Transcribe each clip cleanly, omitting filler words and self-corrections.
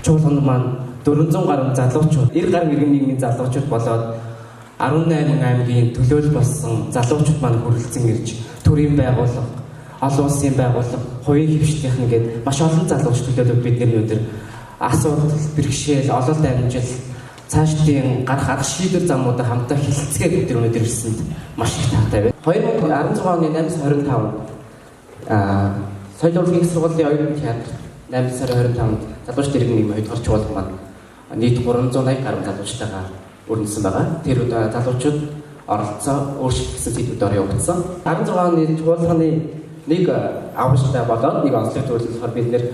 чуулганд маань 400 гаруй залуучууд 90 гаруй иргэн нийгмийн залуучууд болоод 18 аймгийн төлөөлөл болсон залуучууд маань хүрэлцэн ирж төрийн байгууллага, олон улсын байгууллага, хувийн хөвшлийн гээд маш олон залууч төлөөлөд бидний өдөр асуудал, бэрхшээл, ололт амжилт, цаашдын гарах арга шийдвэр замуудаа хамтаа хэлэлцгээд бид өнөөдөр ирсэнд маш их таатай байна. 2016 оны 8 сарын 25-нд соёл урлагийн сургуулийн оюутны театр 8 сарын 25-нд залуучууд иргэн нийгмийн 2 дугаар чуулга маань нийт 380 гаруй залуучтайгаа өрнөсөн байгаа. Тэр залуучууд оролцоо өөрчлөлтсөн сэдвүүд явагдсан. 16 оны чуулганы нэг авгаштай болоод нэг онцлог төлөвлөсөөр бид нэр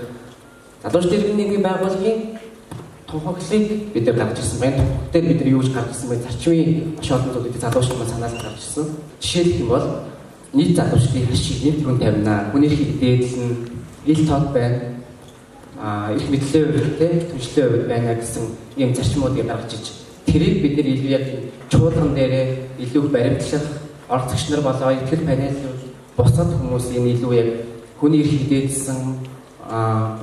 залуучууд иргэн нийгмийн байгууллагын тухаглыг бид гаргаж ирсэн байна. Тэгэхээр бид юу гэж гаргаж ирсэн бэ? Зарчмын маш олон зүйлийг залуучууд маань санаалж гаргаж ирсэн. Жишээлх юм бол нийт залуучдын хашиг нийт хүн тавина, хүний эрхийг дээдлэн, ил тод байна, эрх мэдлийн хувьд, түншлэлийн хувьд байна гэсэн ийм зарчмуудыг гаргаж иж тэрийг бид нэр илүү яг чуулган дээрээ илүү баримтлах, орцогч нар болоо итгэл панелын бусад хүмүүсийн илүү яг хүний эрхийг дээдлсэн,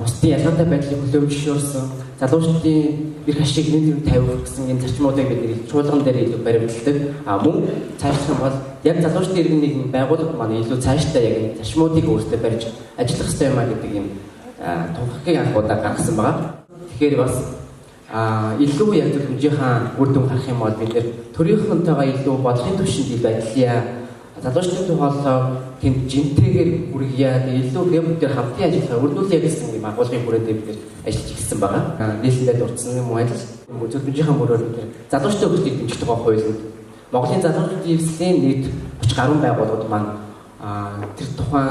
бусдын ялгаатай байдлыг хүлээмжшүүлсэн, залуучдын эрх ашиг нэмэлт тавих гэсэн энэ зарчмуудыг бид нэр чуулган дээр илүү баримтладаг. Мөн цаашдах бол яг залуучдын иргэн нийгмийн байгууллага маань илүү цаашдаа яг энэ зарчмуудыг өөрсдөө барьж ажиллах ёстой юм а гэдэг юм тухайг анхудаа гаргасан байгаа. Тэгэхээр бас илүү яг хэмжээхэн үр дүн гарах юм бол бид нэр төрийнхөнтэйгээ илүү бодлогын түвшинд илүү ажиллая. Залуучдын тухайлбал тэнд жинтэйгээр хүргье. Илүү гэмт дээр хамтын ажиллагаа өрнүүлээ гэсэн юм агуулгын хүрээнд бид нэр ажиллаж ирсэн байгаа. Нийлсэндээ дурдсан юм уу адил зөвхөнжийнхэн мөрөөр бид залуучдын хөгжлийг дэмжих тухай хуулиуд Монголын залуучдын эвслийн нийт 30 гаруй байгууллагууд маань тэр тухайн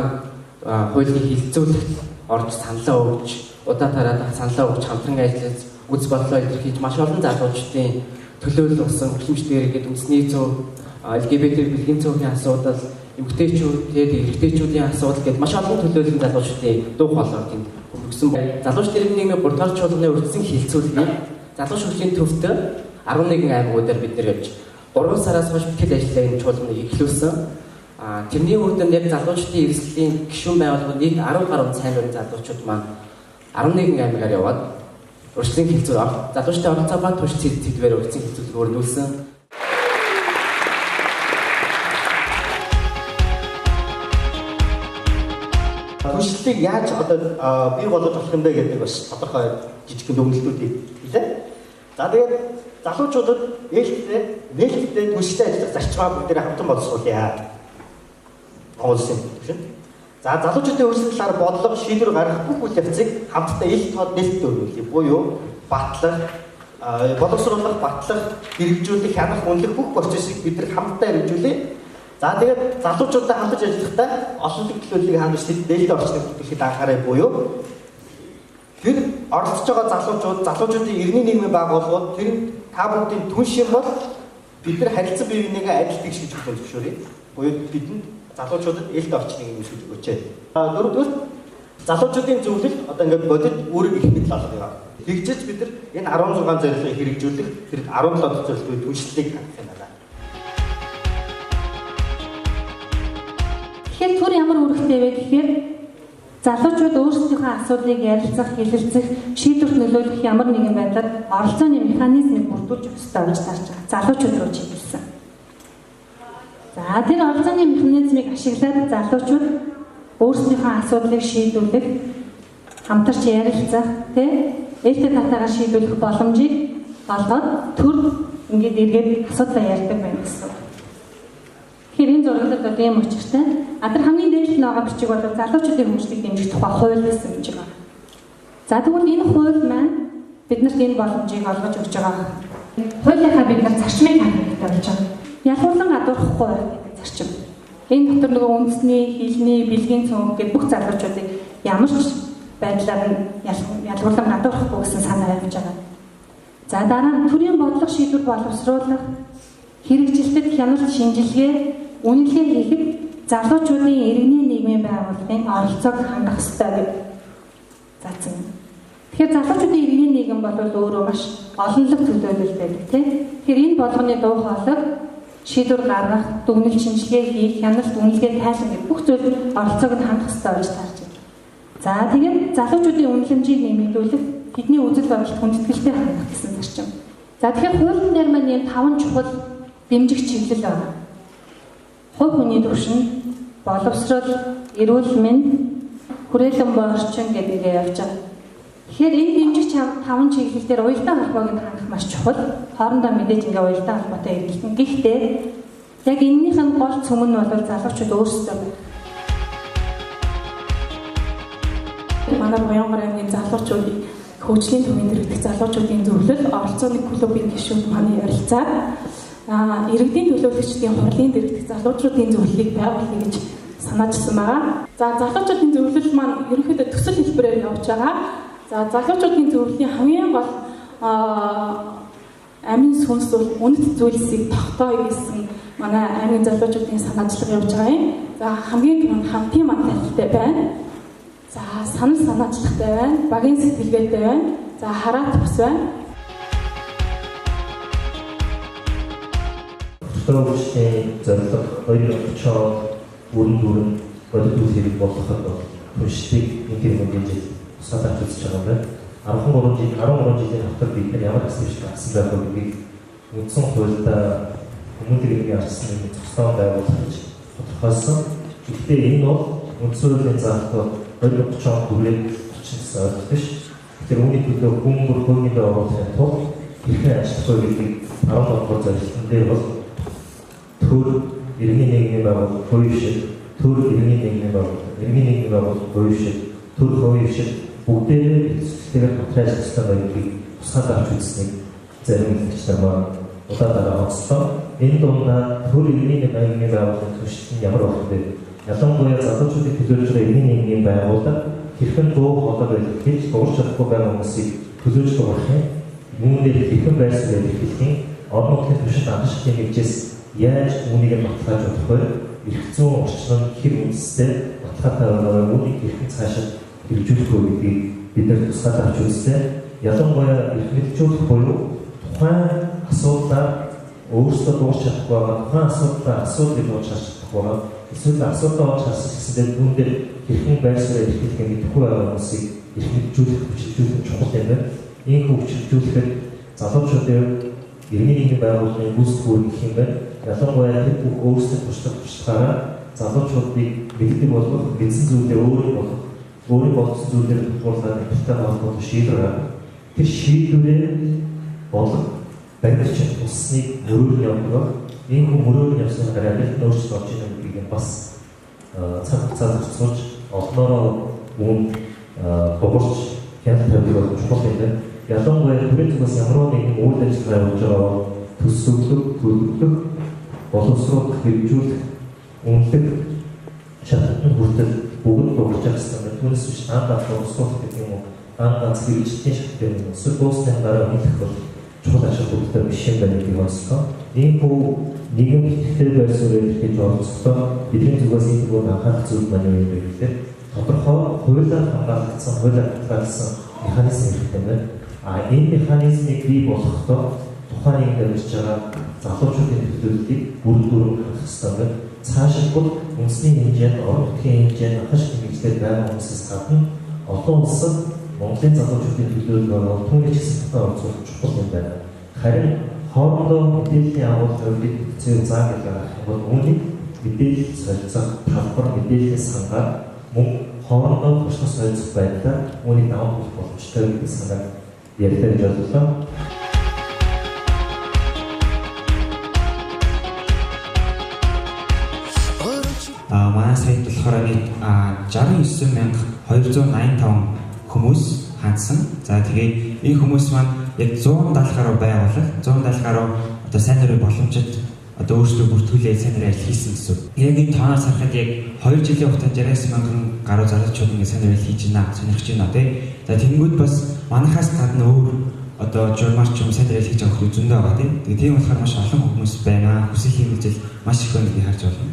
хуулийг хилцүүлэхэд орж саналаа өгч удаа тараад саналаа өгч хамтран ажиллаж үз бодлоо илэрхийлж маш олон залуучдын төлөөлөл болсон хэмжээр гээд үндэсний зөв LGBT бэлгийн цөөхний асуудал, эмэгтэйчүүд, эрэгтэйчүүдийн асуудал гээд маш олон төлөөллийн залуучдын дуу хоолой тэнд өргөсөн байна. Залуучдын иргэн нийгмийн 3 дугаар чуулганы өргөсөн хилцүүлгийг залууч хөгжлийн төвтэй 11 аймагуудаар бид нэр явж 3 сараас хойш бүхэл ажлаа энэ чуулганыг эхлүүлсэн. Тэрний үрдэн яг залуучдын эрсдлийн гишүүн байгууллагын нийт 10 гаруй цайнууд залуучууд маань 11 аймагаар яваад өргөсөн хилцүүл залуучдын оролцоо ба турш сэдвээр өргөсөн хилцүүлгийг өргүүлсэн. Түншлэлийг яаж одоо бий болгож болох юм бэ гэдэг бас тодорхой жижигхэн дүгнэлтүүдийг хэлээ. За тэгээд залуучуудад нээлттэй түншлэлтэй ажиллах зарчмаа бүгдээ хамтан боловсруулъя. Олсон тийм. За залуучуудын хөгжлийн талаар бодлого, шийдвэр гаргах бүх үйл явцыг хамтдаа ил тод нээлттэй өргүүлье. Буюу батлах, боловсруулах, батлах, хэрэгжүүлэх, хянах, үнэлэх бүх процессыг бид нар хамтдаа хэрэгжүүлье. За тэгээд залуучуудтай хамтарч ажиллахдаа олон төлөвлөлийг хангаж нээлттэй орчныг бүтээхэд анхаарай буюу тэр оролцож байгаа залуучуудын иргэний нийгмийн байгууллагууд тэр та бүдгийн түн шим бол бид нар харилцан бие бинийгээ адил тэгш гэж зөвшөөрье. Буюу бидэнд залуучуудад ээлт орчныг нэмэгдүүлж өгөөч. Дөрөвдүгээр залуучуудын зөвлөлд одоо ингээд бодит үүрэг их мэдл олгоё. Тэгжиж бид нар энэ 16 зорилгыг хэрэгжүүлэх тэр 17 зорилгын түншлэлийг хангах юм байна. Тэгэхээр түр ямар үүрэгтэй вэ гэхээр залуучууд өөрсдийнхөө асуудлыг ярилцах, хэлэлцэх, шийдвэрт нөлөөлөх ямар нэгэн байдлаар оролцооны механизмыг бүрдүүлж өстой гэж тарж байгаа. Залуучууд руу чиглэсэн. За тэр оролцооны механизмыг ашиглаад залуучууд өөрсдийнхөө асуудлыг шийдвэрлэх, хамтарч ярилцах, ээлтэй татаагаар шийдвэрлэх боломжийг олгоод төр ингээд эргээд асуудлаа ярьдаг байна гэсэн. Тэгэхээр энэ зураглалд одоо юм учиртай. Тэр хамгийн дээшлэл нь байгаа бичиг бол залуучуудын хөгжлийг дэмжих тухай хууль гэсэн бичиг байна. За тэгвэл энэ хууль маань биднэрт энэ боломжийг олгож өгч байгаа. Хуулийнхаа бид нар зарчмыг хангалттай болж байгаа. Ялгуурлан гадуурхахгүй гэдэг зарчим. Энэ дотор нөгөө үндэсний, хэлний, бэлгийн цөөн гэдэг бүх залуучуудыг ямар ч байдлаар нь ялгуурлан гадуурхахгүй гэсэн санаа явж байгаа. За дараа нь төрийн бодлого шийдвэр боловсруулах, хэрэгжилтэд хяналт шинжилгээ, үнэлгээ хийхэд залуучуудын иргэний нийгмийн байгууллагын оролцоог хангах ёстой гэж заасан. Тэгэхээр залуучуудын иргэний нийгэм бол өөрөө маш олонлог төлөөлөл байдаг тийм. Тэгэхээр энэ болгоны дуу хоолой шийдвэр гаргах, дүгнэлт шинжилгээ хийх, хяналт үнэлгээ тайлбар гэх бүх зүйл оролцоог нь хангах ёстой гэж тарж байна. За тэгээд залуучуудын үнэлэмжийг нэмэгдүүлэх, тэдний үзэл бодолд хүндэтгэлтэй хандах гэсэн зарчим. За тэгэхээр хуулийн дээр маань ийм 5 чухал дэмжих чиглэл байна. Хувь хүний түвшин, боловсрол, эрүүл мэнд, хүрээлэн буй орчин гэдэг явж байгаа. Тэгэхээр энэ дэмжих 5 чиглэл дээр уялдаа холбоог нь хангах маш чухал. Хоорондоо мэдээж ингээ уялдаа холбоотой иргэлтэн. Гэхдээ яг энэнийх нь гол цөм нь бол залуучууд өөрсдөө манай Буянгаар аймгийн залуучуудыг хөгжлийн төвийн дэргэдэх залуучуудын зөвлөл оролцооны клубын гишүүд манай ярилцаад иргэдийн төлөөлөгчдийн хурлын дэргэдэх залуучуудын зөвлөлийг байгуулъя гэж санаачилсан байгаа. За залуучуудын зөвлөл маань ерөнхийдөө төсөл хэлбэрээр явж байгаа. За залуучуудын зөвлөлийн хамгийн гол амин сүнс бол үнэт зүйлсийг тогтооё гэсэн манай аймгийн залуучуудын санаачлага явж байгаа юм. За хамгийн түрүүнд хамтын мандаттай байна. За санал санаачлагтай байна, багийн сэтгэлгээтэй байна. За хараат бас байна. Төвчний зорилго 2030 бүрэн бодит үйлсийг болгоход хүчтэй интернет хэмжээ садаж үзэж байгаа юм байна. 13 жилийн хавтар бид нар ямар хэсэг гарсан байх вэ гэдгийг үндсэн хуультай хүмүүстийн арчсан нэг зохион байгуулалт гэж тодорхойлсон. Гэхдээ энэ бол үндсэн хуулийн заалтаар 2030 он хүртэл орчинсан ойлголт биш. Тэр үүний төлөө хүмүүр хөрөнгөнд оруулахын тулд хэрхэн ажиллах вэ гэдгийг 17 дугаар зорилтын дээр бол төр иргэний нийгмийн байгууллага хувийн шиг, төр иргэний нийгмийн байгууллага хувийн шиг, төр хувийн шиг бүгдээрээ хэсэгтэйгээр хамтран ажиллах байдлыг тусгай авч үзснийг зарим нэгчлэр маань удаадараа онцлоо. Энэ дундаа төр иргэний нийгмийн байгууллагын түвшин ямар болох вэ? Ялангуяа залуучуудын төлөөлж байгаа иргэний нийгмийн байгууллага хэрхэн дуу хоолой байх гэж дуурч чадахгүй байгаа хүмүүсийг төлөөлж байгахын үүнээр хэрхэн байрсаар илэрхийлэх олон нийтийн түвшинд хангалттай хэмжээс яаж үүнийг баталгааж болох вэ? Ирэх зүүн орчин нь хэр үндэстэй баталгаатай байгаа үүнийг хэрхэн цаашаа хэрэгжүүлэх вэ гэдгийг бид нар тусгай авч үзлээ. Ялангуяа их мэдчүүлэх буюу тухайн асуудлаа өөрсдөө дуурч чадахгүй байгаа, тухайн асуудлыг дуурч чадахгүй байгаа, эсвэл асуудлаа олж харсан гэсэндээ түүндээ хэрхэн байрсаар илэрхийлэх мэдэхгүй байгаа хүмүүсийг их мэдчүүлэх, хүчилжүүлэх чухал юм байна. Ийм хүчилжүүлэхэд залуучуудын иргэний нийгмийн байгууллагын гүйцэтгэх гэх юм байна. Ялангуяа тэр бүх өөрсдөө туршлагаараа залуучуудыг мэддэг болгох, мэдсэн зүйлээ өөрийн бодсон зүйлээр тулгуурлаад нэгтэй холбоотой шийдвэр гаргах. Тэр шийдвэрээ болох баримтч тусныг мөрөөр явуулах. Энэ мөрөөр явсан гараад өөрчлөлт орж ирэх гэдгийг бас цаг хугацаа зарцуулж олноороо үүнд богорч хяналт тавьдаг болох чухал юм байна. Ялангуяа төрийн зүгээс ямар нэгэн үйл ажиллагаа явуулж байгаа төсөвлөх, төлөвлөх, боловсруулах, хэрэгжүүлэх, үнэлэх шалтгаан хүртэл бүгд дуурч чадсан. Түүнээс биш даангаа боловсруулах гэх юм уу? Даангаа хэрэгжүүлэлтийн шалтгаан юм. Эсвэл дуусны дараа үнэлэх бол чухал ашиг бүгдээ биш юм байна гэдгийг онцлоо. Ийм бүх нийгэм ихтэй байрсаар илэрхийлж оролцохдоо бидний зүгээс энэ бүр анхаарах зүйл маань юу юм бэ гэхээр тодорхой хуулиар хамгаалагдсан, хуулиар баталгаажсан механизм хэрэгтэй байна. Энэ механизмыг бий болгохдоо тухайн нэг амьдарч байгаа залуучуудын төлөвлөлтийг бүр дөрөв хангах ёстой байна. Цаашдаа үндэсний хэмжээнд, орон нутгийн хэмжээнд хаш хэмжээтэй байгаа хүмүүсээс гадна олон улсад Монголын залуучуудын төлөвлөлт түүний хэсэгтээ оролцох чухал юм байна. Харин хоорондоо мэдээллийн агуулгын зөв заа гэж гаргах юм бол үүнийг мэдээлэл солилцох, талбар мэдээллийн сангаар мөн хоорондоо туршлага солилцох байдлаар үүнийг даван болох боломжтой гэдэг санааг ярьж бодлоо. Манай сайд болохоор нэг 69285 хүмүүс хандсан. За тэгээд энэ хүмүүс маань яг 170 гаруй байгууллага, 170 гаруй одоо сайн дурын боломжит одоо өөрсдөө бүртгүүлээ сайн дурын ажил хийсэн гэсэн. Яг энэ тооноос харахад яг 2 жилийн хугацаанд 69,000 гаруй залуучууд ингэ сайн дурын хийж байна, сонирхож байна тий. За тэнгүүд бас манахаас гадна өөр одоо журмарч юм сайн дурын хийж байгаа хүмүүс зөндөө байгаа тий. Тэгээд тийм болохоор маш олон хүмүүс байна. Хүсэл хэмжээл маш их байна гэдгийг харж байна.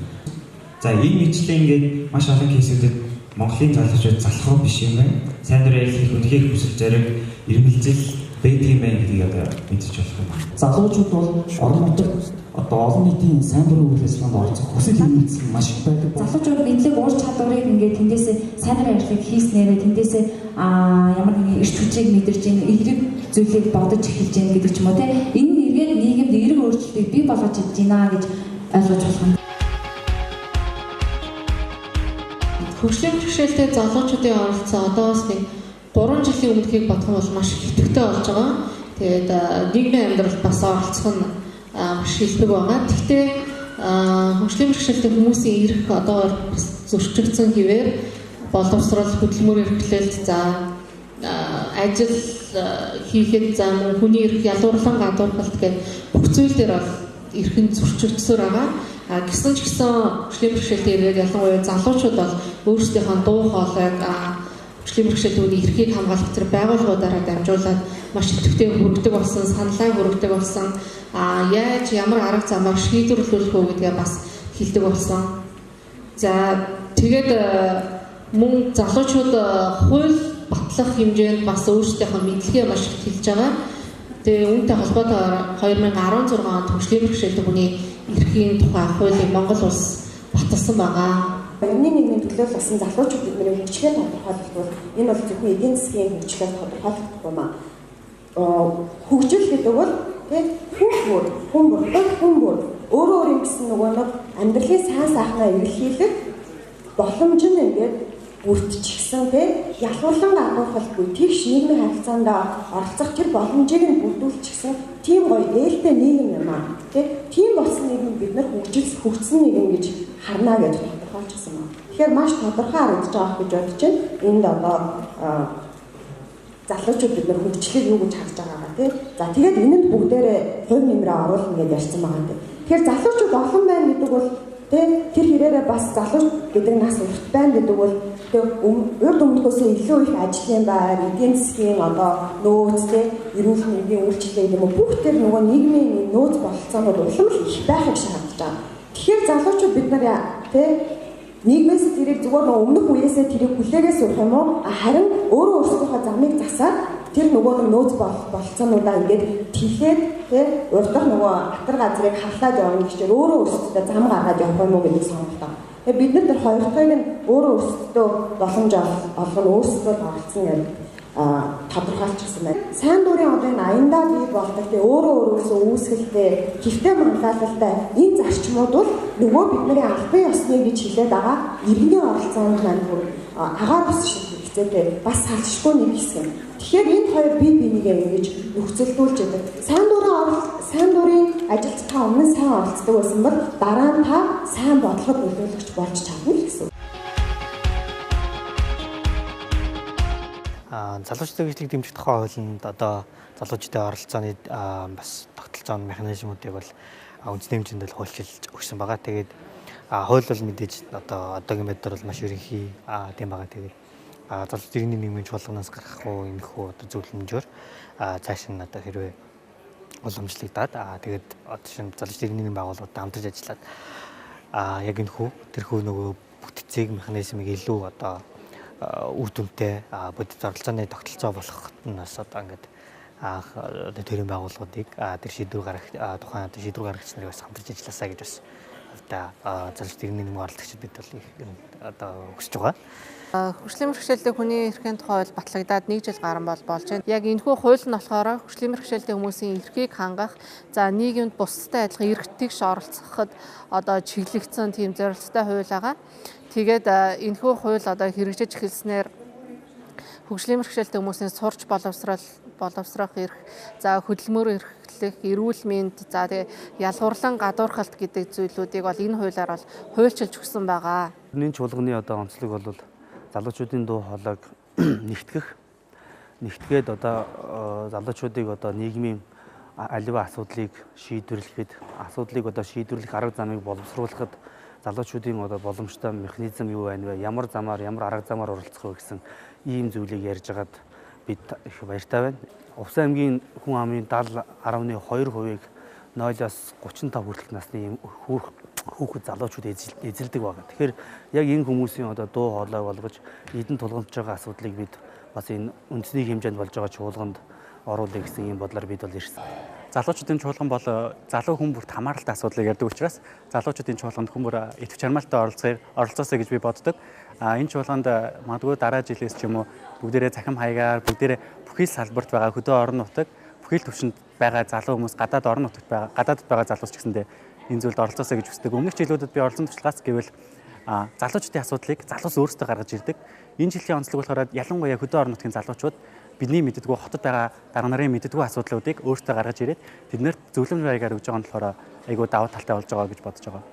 За энэ мэтлээ ингээд маш олон кейсүүдэд Монголын залуучууд залхуу биш юм байна. Сайн дурын ажил үнэхээр хүсэл зориг ирмэлзэл байдаг юм байна гэдгийг одоо мэдчих болох юм. Залуучууд бол орон нутагт одоо олон нийтийн сайн дурын үйл ажиллагаанд оролцох хүсэл эрмэлзэл маш их байдаг. Залуучууд бидлэг ур чадварыг ингээд тэндээсээ сайнаар ажлыг хийснээрээ тэндээсээ ямар нэгэн эрч хүчийг мэдэрч эерэг зүйлийг бодож эхэлж гэнэ гэдэг ч юм уу те. Энэ нь эргээд нийгэмд эерэг өөрчлөлтийг бий болгож идэж байна гэж ойлгож байна. Хөгжлийн бэрхшээлтэй залуучуудын оролцоо одоос нэг 3 жилийн өмнөхийг бодох нь бол маш идэвхтэй болж байгаа. Тэгээд нийгмийн амьдралд бас оролцох нь маш хилдэг байгаа. Гэхдээ хөгжлийн бэрхшээлтэй хүмүүсийн эрх одоо бас зөрчигдсөн хэвээр боловсрол, хөдөлмөр эрхлэлт, за ажил хийхэд за хүний эрх ялуурлан гадуурхалт гэх бүх зүйл дээр бол эрх нь зөрчигдсөөр байгаа. Гэсэн ч гэсэн хөгжлийн бэрхшээлтэй ирээд ялангуяа залуучууд бол өөрсдийнхөө дуу хоолойг хөгжлийн бэрхшээлтийн эрхийг хамгаалах зэрэг байгууллагуудаараа дамжуулаад маш идэвхтэй хүргэдэг болсон, саналаа хүргэдэг болсон. Яаж ямар арга замаар шийдвэрлүүлэх вэ гэдгээ бас хэлдэг болсон. За тэгээд мөн залуучууд хууль батлах хэмжээнд бас өөрсдийнхөө мэдлэгээ маш их хэлж байгаа. Тэгээ үүнтэй холбоотойгоор 2016 онд хөгжлийн бэрхшээлтэй хүний эрхийн тухай хуулийг Монгол улс баталсан байгаа. Энэний нийгмийн төлөөлөл болсон залуучууд бидний хөгжлөө тодорхойлбол энэ бол зөвхөн эдийн засгийн хөгжлөөр тодорхойлогдох юм аа. Хөгжил гэдэг бол хүн бүр өөрөө өөрийн гэсэн нөгөө нэг амьдралын сайн сайхнаа эрэлхийлэх боломж нь ингээд бүрдчихсэн ялгуурлан агуулхалгүй тэгш нийгмийн харилцаанд оролцох тэр боломжийг нь бүрдүүлчихсэн тийм гоё ээлтэй нийгэм юм аа. Тийм болсон нийгэм бид нар хөгжсөн нийгэм гэж харна гэж тодорхойлчихсан байна. Тэгэхээр маш тодорхой харагдаж байгаа гэж бодож байна. Энд одоо залуучууд бид нар хөгжлийг юу гэж харж байгаагаа тий. За тэгээд энэнд бүгдээрээ хувь нэмрээ оруулна гэж ярьсан байгаа юм. Тэгэхээр залуучууд олон байна гэдэг бол тэр хэрээрээ бас залууч гэдэг нас урт байна гэдэг бол урд өмнөхөөс илүү их ажлын байр, эдийн засгийн одоо нөөц эрүүл мэндийн үйлчлэл юм уу бүх тэр нөгөө нийгмийн нөөц бололцоонууд улам их байх гэж шаардж байгаа. Тэгэхээр залуучууд бид нар нийгмээс тэрийг зүгээр нөгөө өмнөх үеэсээ тэрийг хүлээгээс сурах юм уу? Харин өөрөө өөрсдийнхөө замыг засаад тэр нөгөө нөөц бололцоонуудаа ингээд тэлээд урдах нөгөө хатар газрыг харлаад явна гэхээр өөрөө өөрсдөө зам гаргаад явах юм уу гэдэг сонголтоо. Тэгээ бид нар тэр хоёр дахьыг нь өөрөө өөрсдөө боломж олгон өөрсдөө оролцсон юм тодорхойлчихсан байна. Сайн дурын одоо энэ аяндаа бий болдог өөрөө өөрөөсөө үүсгэлтэй хэвтэй манлайлалтай энэ зарчмууд бол нөгөө бидний албан ёсны гэж хэлээд байгаа иргэний оролцоонд маань агаар ус шиг хэвчээтэй бас салшгүй нэг хэсэг. Тэгэхээр энэ хоёр бие бинийгээ ингэж нөхцөлдүүлж яадаг. Сайн дурын ажилд та өмнө сайн оролцдог байсан бол дараа нь та сайн бодлого нөлөөлөгч болж чадна л гэсэн. Залуучдын хөгжлийг дэмжих тухай хуулинд одоо залуучдын оролцооны бас тогтолцоо механизмуудыг бол үндэсний хэмжээнд хуульчилж өгсөн байгаа. Тэгээд хууль бол мэдээж одоогийн байдлаар бол маш ерөнхий тийм байгаа. Тэгээд залуучдын иргэний нийгмийн чуулганаас гарах уу энэ хүү одоо зөвлөмжөөр цааш нь одоо хэрвээ уламжлагдаад тэгээд жишээ нь залуучдын иргэний нийгмийн байгууллагуудад хамтарч ажиллаад яг энэ хүү тэрхүү нөгөө бүтцийг механизмыг илүү одоо үр дүнтэй бодит оролцооны тогтолцоо болгоход нь бас одоо ингээд төрийн байгууллагуудыг тэр шийдвэр гаргах тухайн одоо шийдвэр гаргагч нарыг бас хамтарч ажилласаа гэж бас одоо залуучдын иргэний нийгмийн оролцогчид бид бол одоо хүсэж байгаа. Хөгжлийн бэрхшээлтэй хүний эрхийн тухай хууль батлагдаад 1 жил гарсан болж байна. Яг энэхүү хууль нь болохоор хөгжлийн бэрхшээлтэй хүмүүсийн эрхийг хангах, за нийгэмд бусдтай адилхан эрхтгийгш оролцоход одоо чиглэгдсэн тийм зорилттой хууль байгаа. Тэгээд энэхүү хууль одоо хэрэгжиж эхэлснээр хөгжлийн бэрхшээлтэй хүмүүсийн сурч боловсрох эрх, за хөдөлмөр эрхлэх, эрүүл мэнд, за тэгээ ялгуурлан гадуурхалт гэдэг зүйлүүдийг бол энэ хуулиар бол хуульчилж өгсөн байгаа. Энэ чуулганы одоо онцлог бол залуучуудын дуу хоолойг нэгтгээд одоо залуучуудыг одоо нийгмийн аливаа асуудлыг шийдвэрлэхэд шийдвэрлэх арга замыг боловсруулахад залуучуудын одоо боломжтой механизм юу байна вэ? Ямар арга замаар оролцох вэ гэсэн ийм зүйлийг ярьж байгаад бид их баяртай байна. Увсан аймгийн хүн амын 70.2%-ийг 0-аас 35 хүртэлх насны хүүхэд залуучууд эзэлдэг байгаа. Тэгэхээр яг энэ хүмүүсийн одоо дуу хоолой болгож эдэн тулгамдж байгаа асуудлыг бид бас энэ үндэсний хэмжээнд болж байгаа чуулганд оруулъя гэсэн ийм бодлоор бид бол ирсэн. залуучуудын чуулган бол залуу хүн бүрт хамааралтай асуудлыг ярьдаг учраас залуучуудын чуулганд хүн бүр идэвх чармайлтай оролцоосоо гэж би боддог. Энэ чуулганд магадгүй дараа жилээс ч юм уу бүгдээрээ цахим хаягаар бүгдээрээ бүхий л салбарт байгаа хөдөө орон нутаг, бүхий л төвшөнд байгаа залуу хүмүүс гадаад орон нутагт байгаа гадаадд байгаа залуус ч гэсэндээ энэ зүйлд оролцоосоо гэж хүсдэг. Өмнөх жилүүдэд би оролцсон туршлагаас гэвэл залуучуудын асуудлыг залуус өөрсдөө гаргаж ирдэг. Энэ жилийн онцлог болохоор ялангуяа хөдөө орон нутгийн залуучууд бидний мэддэггүй хотод байгаа дарга нарын мэддэггүй асуудлуудыг өөрсдөө гаргаж ирээд тэднэрт зөвлөмж байгаар өгж байгаа нь болохоор айгүй давуу талтай болж байгаа гэж бодож байгаа.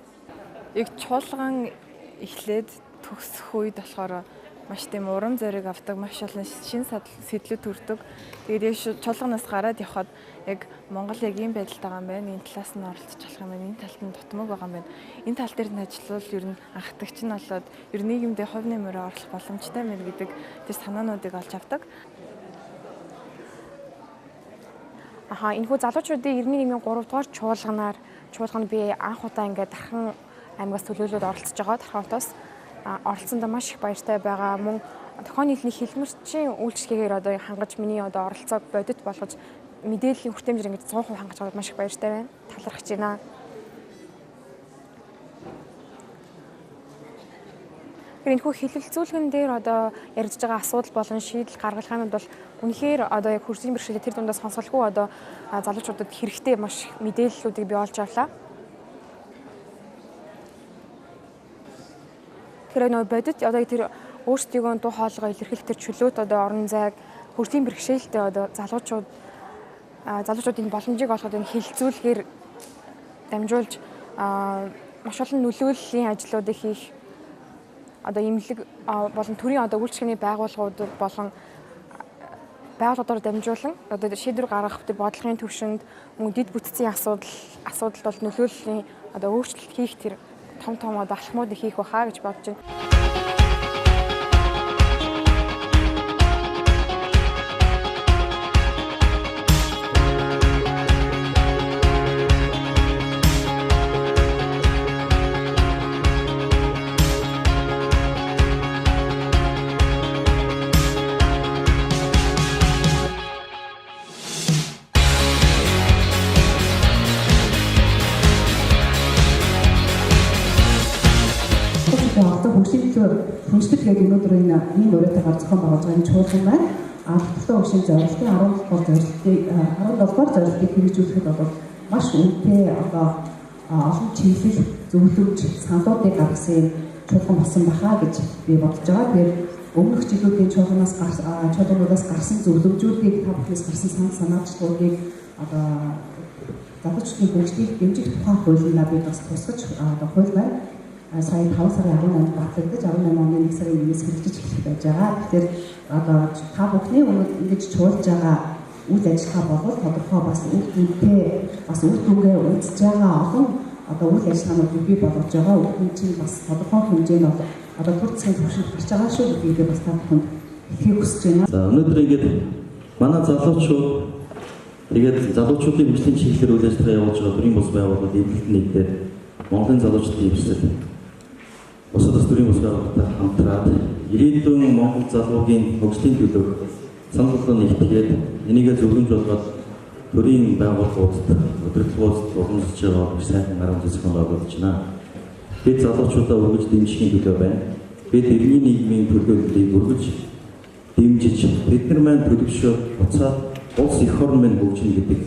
Яг чуулган эхлээд төгсөх үед болохоор маш тийм урам зориг авдаг, маш олон шин сэтлүүд төрдөг. Тэгээд яг чуулганаас гараад явхад яг Монгол яг ийм байдалтай байгаа юм байна. Энэ талаас нь оролцож болох юм байна. Энэ талд нь дутмаг байгаа юм байна. Энэ тал дээр нь ажиллавал ер нь анхдагч нь болоод ер нь нийгэмдээ хувь нэмрээ орлох боломжтой мэн гэдэг тэр санаануудыг олж авдаг. Энэхүү залуучуудын 91-ийн 3 дугаар чуулганд би анх удаа ингээд Дархан аймагаас төлөөлөд оролцож байгаа. Дархан хотоос оролцсондоо маш их баяртай байгаа. Мөн тохион нийлний хэлмэрчийн үйлчлэгээр одоо хангаж миний одоо оролцоог бодит болгож мэдээллийн хүртээмжээр ингэж 100% хангаж байгаад маш их баяртай байна. Талархаж байна. Энэхүү хэлэлцүүлгэн дээр одоо ярьж байгаа асуудал болон шийдэл гаргалгаанууд бол үнэхээр одоо яг хөрсийн бэрхшээлээ тэр дундаас сонсголгүй одоо залуучуудад хэрэгтэй маш мэдээллүүдийг бий олж авлаа. Тэр нөө бодит одоо тэр өөрсдийнхөө дуу хоолойгоо илэрхийлэх тэр чөлөөт одоо орон зайг хөрсийн бэрхшээлтэй одоо залуучуудын боломжийг олоход энэ хэлэлцүүлгээр дамжуулж маш олон нөлөөллийн ажлуудыг хийх одоо имлэг болон төрийн одоо үйлчлэгээний байгууллагууд болон байгууллагуудаар дамжуулан одоо шийдвэр гаргах тэр бодлогын түвшинд мөн дэд бүтцийн асуудалд бол нөлөөллийн одоо өөрчлөлт хийх тэр том одоо алхмуудыг хийх байхаа гэж бодож байна. Хүнчлэг яг өнөөдөр энэ урайтайгаар зохион байгуулж байгаа энэ чуулган маань албатай өгшин зорилтын 17 дугаар зорилтыг хэрэгжүүлэхэд бол маш үнэтэй одоо олон чиглэл зөвлөмж саналуудыг гаргасан чуулган болсон бахаа гэж би бодож байгаа. Тэгэхээр өмнөх жилүүдийн чуулгануудаас гарсан зөвлөмжүүдийг та бүхнээс гарсан санаачлалуудыг одоо залуучуудын хөгжлийг дэмжих тухай хуулиудаа би бас тусгаж одоо хууль байна. Сая 5 сарын 18-нд батлагдаж 18 оны 1 сарын 1-ээс хэрэгжиж эхлэх байж байгаа. Тэгэхээр одоо та бүхний өмнөд ингэж чуулж байгаа үйл ажиллагаа бол тодорхой бас үр дүнтэй бас үр дүнгээ үзэж байгаа олон одоо үйл ажиллагаануудыг бий болгож байгаа. Үр дүн чинь бас тодорхой хэмжээнд одоо төр засгийн төвшөнд гарч байгаа шүү гэдгийг бас та бүхэнд хэлхийг хүсэж байна. За өнөөдөр ингэж манай залуучууд тэгээд залуучуудын хөгжлийн чиглэлээр үйл ажиллагаа явуулж байгаа төрийн бус байгууллагууд эвлэлт нийтээр Монголын залуучуудын эвсэл бусад төрийн бус байгууллагатай хамтраад ирээдүйн Монгол залуугийн хөгжлийн төлөө санал бодлого нэгтгээд энийгээ зөвлөмж болгоод төрийн байгууллагуудад удирдлагуудад уламжлаж байгаа гэж сайхан арга зохион байгуулж байна. Бид залуучуудаа өргөж дэмжихийн төлөө байна. Бид иргэний нийгмийн төлөөллийг өргөж дэмжиж бидний маань төлөвшөө буцаад улс эх орн маань хөгжинэ гэдэг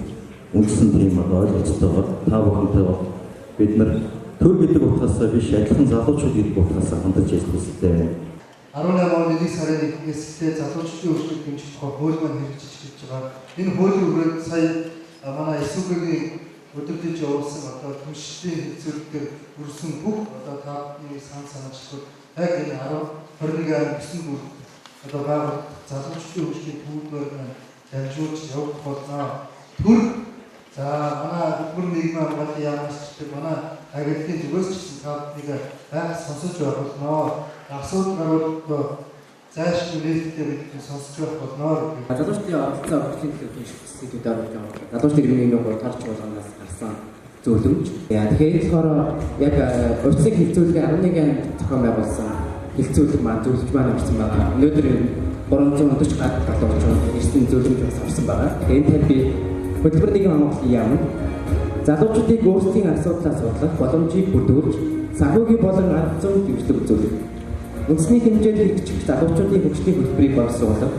үндсэн тийм ойлголттой та бүхэнтэй бид нар төр гэдэг утгаас биш адилхан залуучууд гэдэг утгаас хандаж ажиллах хэрэгтэй байна. 18 оны 1 сарын 1-ээс залуучуудын өршлөлт дэмжих тухай хууль маань хэрэгжиж эхэлж байгаа. Энэ хуулийн хүрээнд сая манай СУГ-ийн өдөртөж явуулсан одоо түншлэлийн хэлцүүлэлтээр хүрсэн бүх одоо тааны санаачлалууд яг энэ 21 он 9 бүр одоо байгууллага залуучуудын өршлөлийн төвлөрөөр дамжуулж явах болно. Төр за манай хөдөлмөр нийгмийн хамгааллын яамнаас ч манай агентлагийн зүгээс ч гэсэн таадныг байнга сонсож байх болно. Асуудал гарвал зайлшгүй нээлттэй бид сонсож байх болно. Залуучдын оролцоо хөгжлийн төлөв хэсгүүд орж байгаа. Залуучдын иргэний нэг тарч болгоноос гарсан зөвлөмж. Тэгэхээр болохоор яг урьдчилан хилцүүлгийн 11 зохион байгуулсан хилцүүлэг маань зөвлөж маань орсон байна. Өнөөдөр 340 гаруй залуучууд ирсэн зөвлөмж бас орсон байна. Энэ тал би хөтөлбөр нэгэн амгалан яамд залуучуудыг өөрсдийн асуудлаа судлах боломжийг бүрдүүлж санхүүгийн болон арга зүйн дэвшлэг үзүүлэх. Үндэсний хэмжээнд хэрэгжих залуучуудын хөгжлийн хөтөлбөрийг боловсруулах,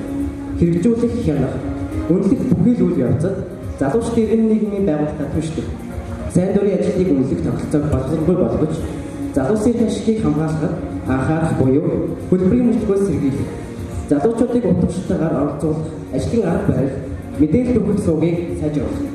хэрэгжүүлэх хянах, үнэлэх бүхий л үйл явцад залуучдын иргэн нийгмийн байгууллагаа түшдэг. Сайн дурын ажлыг үнэлэх тогтолцоог боловсруулахгүй болгож залуусын ашигыг хамгаалахад анхаарах буюу хөтөлбөрийн мөртлгөөс сэргийлэх. Залуучуудыг утгатайгаар оролцуулах, ажлын арга барил, мэдээлэл өгөх суугийг сайжруулах.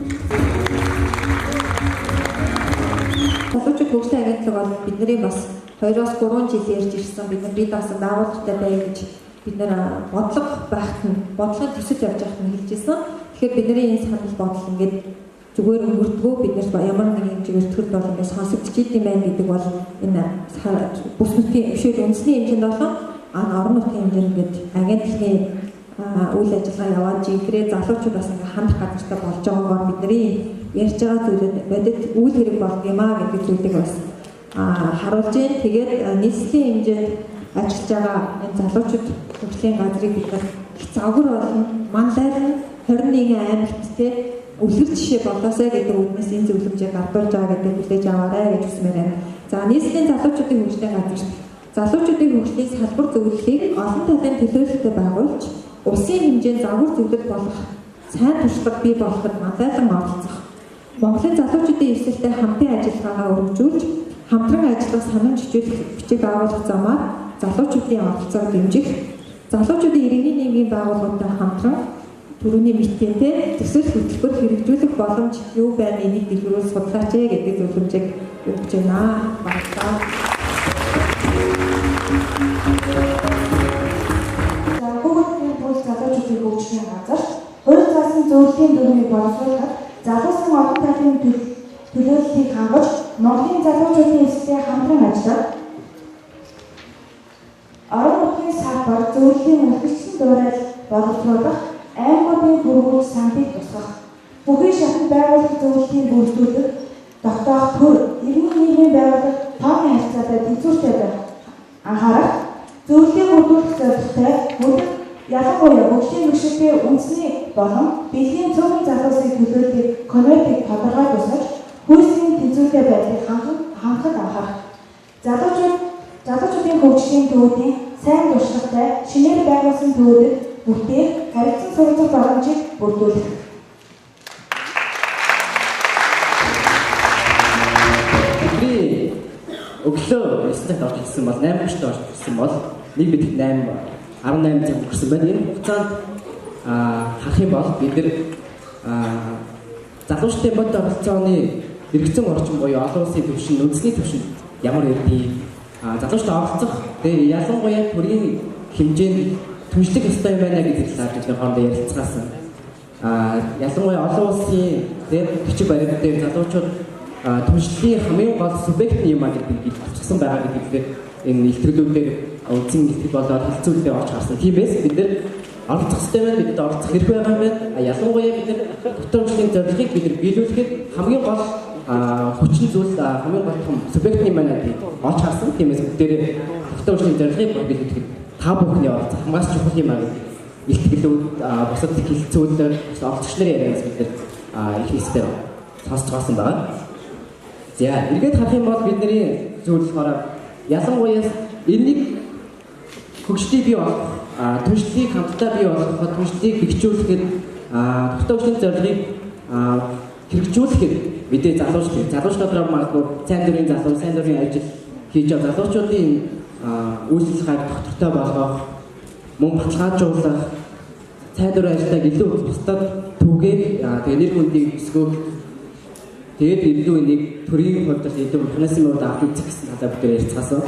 Залуучууд хөгжлийн агентлаг бол бидний бас 2-3 жил ярьж ирсэн бид нар бие даасан байгууллагатай бай гэж бид нар бодлогын төсөж явж байхад нь хэлжсэн. Тэгэхээр бидний энэ санал бодол ингээд зүгээр өнгөрдгөө бид нар ямар нэгэн хэмжээгээр төр бол ингээд сонсогдож идэм байх гэдэг бол энэ бүс нутгийн бишээ үндэсний хэмжээнд болон орон нутгийн хэмжээнд ингээд агентлагийн үйл ажиллагаа яваад жинхэнэ залуучууд бас ингээд хандах газартай болж байгаагаар бидний ярьж байгаа зүйлүүд бодит үйл хэрэг болох юм аа гэдэг зүйлийг бас харуулж байна. Тэгээд нийслэлийн хэмжээнд ажиллаж байгаа энэ залуучууд хөгжлийн газрыг бид нар их загвар болон манлайлан 21 аймагт үлгэр жишээ болоосай гэдэг үгнээс энэ зөвлөмжийг гаргуулж байгаа гэдэг хүлээж аваарай гэж хүсмээр байна. За нийслэлийн залуучуудын хөгжлийн газар залуучуудын хөгжлийн салбар зөвлөлийг олон талын төлөөлөлтөд байгуулж улсын хэмжээнд загвар зөвлөлт болох сайн туршлага бий болоход манлайлан оролцох. Монголын залуучуудын эвсэлтэй хамтын ажиллагаагаа өргөжүүлж хамтран ажиллах санамж хичээлэх бичиг байгуулах замаар залуучуудын оролцоог дэмжих, залуучуудын иргэний нийгмийн байгууллагуудтай хамтран түрүүний митингээр төсөл хөтөлбөр хэрэгжүүлэх боломж юу байна энийг дэлгэрүүлж судлаач гэдэг зөвлөмжийг өгч байна. Баярлалаа. За хүүхдийн тул залуучуудын хөгжлийн газар хууль заасан зөвлөлийн дүрмийг боловсруулах залуусан олон талын төлөөллийг хангаж Монголын залуучуудын эсрэг хамтран ажиллах орон нутгийн салбар зөвлөлийн мөрөгчсөн дуурай боловсруулах аймагуудын хөрвүүл самбыг тусгах бүхий шатнд байгуулах зөвлөлийн бүрдүүлэх тогтоох төр иргэн нийгмийн байгууллага тооны харьцаатай тэнцвэртэй байх анхаарах зөвлөлийн бүрдүүлэх зорилготой мөрөг ялангуяа хөгжлийн бэрхшээлтэй үндэсний болон бэлгийн цөөхөн залуусыг төлөөлөх конвертыг тодорхой тусгаж хүйсийн тэнцвэртэй байдлыг хангахад анхаарах залуучуудын хөгжлийн төвүүдийн сайн туршлагатай шинээр байгуулсан төвүүдэд бүтээх харилцан суралцах боломжийг бүрдүүлэх. Өглөө 9-нд орж ирсэн бол 8 гүшт орж ирсэн бол нэг бид 18 цаг өнгөрсөн байна. Энэ хугацаанд харах юм бол бид нар залуучдын бод оролцооны хэрэгцэн орчин буюу олон улсын түвшин, үндэсний түвшин ямар байдгийг залуучд оролцох тэгээ ялангуяа төрийн хэмжээнд түншлэг ёстой юм байна гэдэг талаар бид хоорондоо ярилцгаасан. Ялангуяа олон улсын бичиг баримт дээр залуучууд түншлэлийн хамгийн гол субъект юм а гэдгийг илэрхийлсэн байгаа гэдгийг энэ илтгэрлүүдээр үндсэн илтгэл болоод хэлцүүлдэ орж харсан. Тиймээс бид нар оролцох хэрэгтэй байна, бид оролцох хэрэг байгаа юм байна. Ялангуяа бид нар дотор хөгжлийн зорилгыг бид нар биелүүлэхэд хамгийн гол хүчин зүйл хамгийн гол том субъект юм байна гэдгийг олж харсан. Тиймээс бүгдээрээ дотор хөгжлийн зорилгыг биелүүлэхэд та бүхний оролцох хамгаас чухал юм а гэдэг илтгэлүүд бусад хэлцүүлэлт оролцогч нарын ярианаас бид нар их хэсгээр сонсч байгаа байна. За, эргээд харах юм бол бидний зүйл болохоор ялангуяа энийг хөгжлийг бий болох, түншлийг хамтдаа бий болгоход түншлийг бэхжүүлэхэд дотор хөгжлийн зорилгыг хэрэгжүүлэхэд мэдээ залуучуудаар магадгүй сайн дурын ажил хийж байгаа залуучуудын үйлчлэгийг доктортой болгох, мөн баталгаажуулах, сайн дурын ажилтнаа илүү бусдад түгээх, тэгээ нэр хүндийг өсгөх, тэгээд илүү энийг төрийн хувьд илүү механизм руу авч үзэх гэсэн талаар бид ярьцгаасан.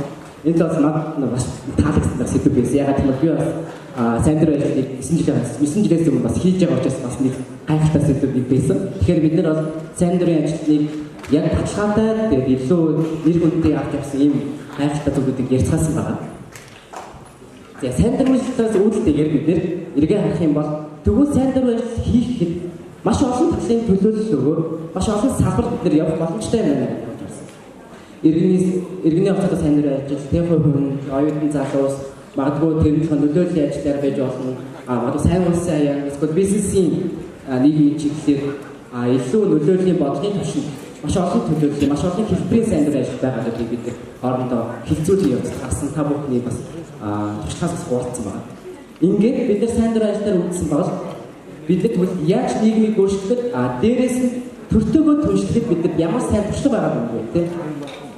Энд бас маш таалагдсан сэдв байсан. Ягаад гэвэл би бас сайн дурын ажлыг 9 жилээс өмнө бас хийж байгаа учраас бас нэг гайхалтай сэдв байсан. Тэгэхээр бид нар бол сайн дурын ажлыг яг баталгаатай тэгээд илүү нэр хүндтэй авч явсан ийм гайхалтай зүйлүүдийг ярьцгаасан байна. За сайн дурын ажлаас үүдэлтэйгээр бид нэр эргээ харах юм бол тэгвэл сайн дурын ажил хийхэд маш олон талын төлөөлөл өгөө маш олон салбарт бид нар явах боломжтой юм байна. Иргэний хувьд сайн дурын ажил, техник хүн, оюутан залуус, магадгүй тэрнийхэн нөлөөллийн ажиллаар байж болно. Магадгүй сайн улсын аян, эсвэл бизнесийн нийгмийн чиглэлээр илүү нөлөөллийн бодлогын түвшин маш олон төлөвлөлийн маш олон хэлбэрийн сайн дурын ажил байгаа гэдгийг бид хоорондоо хилцүүлэн явуулсан та бүхний бас туршлагаас хуваалцсан байна. Ингээд бид нар сайн дурын ажлаар үзсэн бол бид нар яаж нийгмийг өөрчлөхөд дээрээс нь төртөөгөө түншлэхэд бид нар ямар сайн туршлага байгаа юм бэ тийм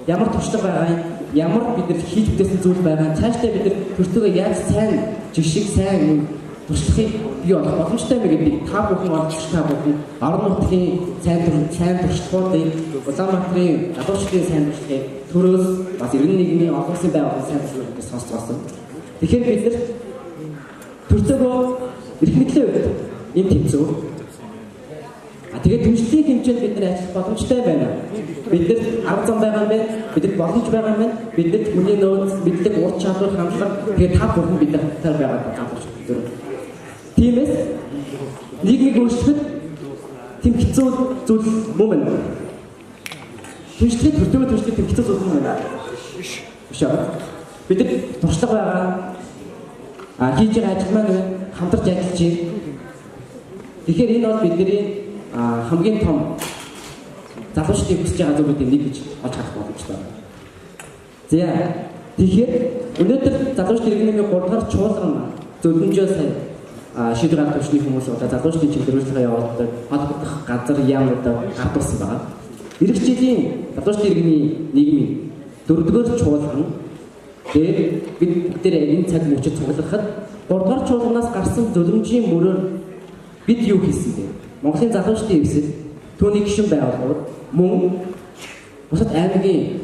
ямар туршлага байгаа ямар бид нар хийж бүтээсэн зүйл байгаа цаашдаа бид нар төртөөгөө яаж сайн жишг сайн туршлагыг бий болох боломжтой юм гэдэг та бүхэн олж та бүхэн орон нутгийн сайн туршлагуудыг Улаанбаатарын залуучдын сайн туршлагыг төрөөс бас ерөн нийгмийн олон улсын байгууллагын сайн туршлагыг сонсч байсан. Тэгэхээр бид нар төртөөгөө эрх мэдлийн үед юм тэмцүү. Тэгээд түншлэлийн хэмжээнд бид нар ажиллах боломжтой байна. Бид нар арга зам байгаа юм байна. Бид нар боломж байгаа юм байна. Бид нар хүний нөөц, мэдлэг, ур чадвар, хандлага тэгээд та бүхэн бид нар байгаа гэж. Тиймээс нийгмийг өөрчлөхөд тийм хэцүү зүйл мөн байна. Түншлэлийн төртөөгөө түншлэх тийм хэцүү зүйл мөн байна. Биш үү? Бид нар туршлага байгаа. Хийж байгаа ажил маань хамтарч ажиллаж байна. Тэгэхээр энэ бол бидний хамгийн том залуучдын хүсэж байгаа зүйлүүдийн нэг гэж олж харах боломжтой байна. За тэгэхээр өнөөдөр залуучдын иргэнийн 3 дахь чуулган зөвлөмжөө сая шийдвэр гаргах төвчний хүмүүс удаа залуучдын чиглэлээр явуулдаг холбогдох газар яамнуудад гардуулсан байна. Ирэх жилийн залуучдын иргэний нийгмийн 4-р чуулган дээр бид бүгдээ энэ цаг мөчид цуглахад 3-р чуулганаас гарсан зөвлөмжийн мөрөөр бид юу хийсэн бэ? Монголын залуучдын эвсэл түүний гишүүн байгууллагууд мөн бусад аймгийн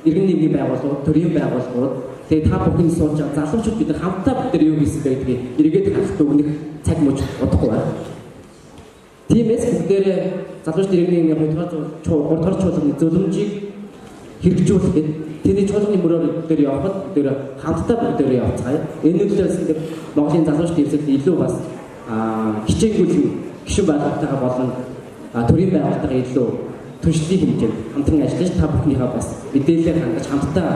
иргэн нийгмийн байгууллагууд, төрийн байгууллагууд тэгээд та бүхний сууж байгаа залуучууд бид нар хамтдаа бүгд юу хийсэн бэ гэдгийг эргээд харахад өгнөх цаг мөч удахгүй байна. Тиймээс бүгдээрээ залуучдын иргэн нийгмийн 3-р чуулганы зөвлөмжийг хэрэгжүүлэхэд тэний чуулганы мөрөөр бүгдээр явхад бүгдээр хамтдаа бүгдээр явцгаая. Энэ үйлдэлээс Монголын залуучдын эвсэлд илүү бас хичээнгүйлэн гишүүн байгууллагатайгаа болон төрийн байгууллагатайгаа илүү түншлэлийн хэмжээнд хамтран ажиллаж та бүхнийхээ бас мэдээлэлээр хангаж хамтдаа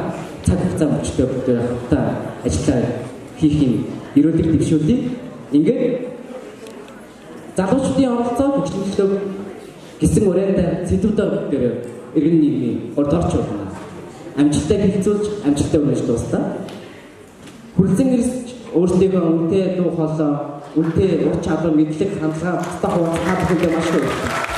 цаг хугацаа мөчтөө бүгдээр хамтдаа ажиллаа хийхин ерөөлөг дэвшүүлдэг. Ингээд залуучдын оролцоо хөгжлөлтөг гэсэн урайтай сэдвүүдээр бүгдээр иргэн нийгмийн 3-р чуулган амжилттай хэлцүүлж амжилттай өнөж дуустаа. Хүрлцэн ирсч өөрсдийнхөө үнэтэй дуу хоолой үнэтэй ур чадвар мэдлэг хандлага хавтах хуваалцах бүхэнд маш их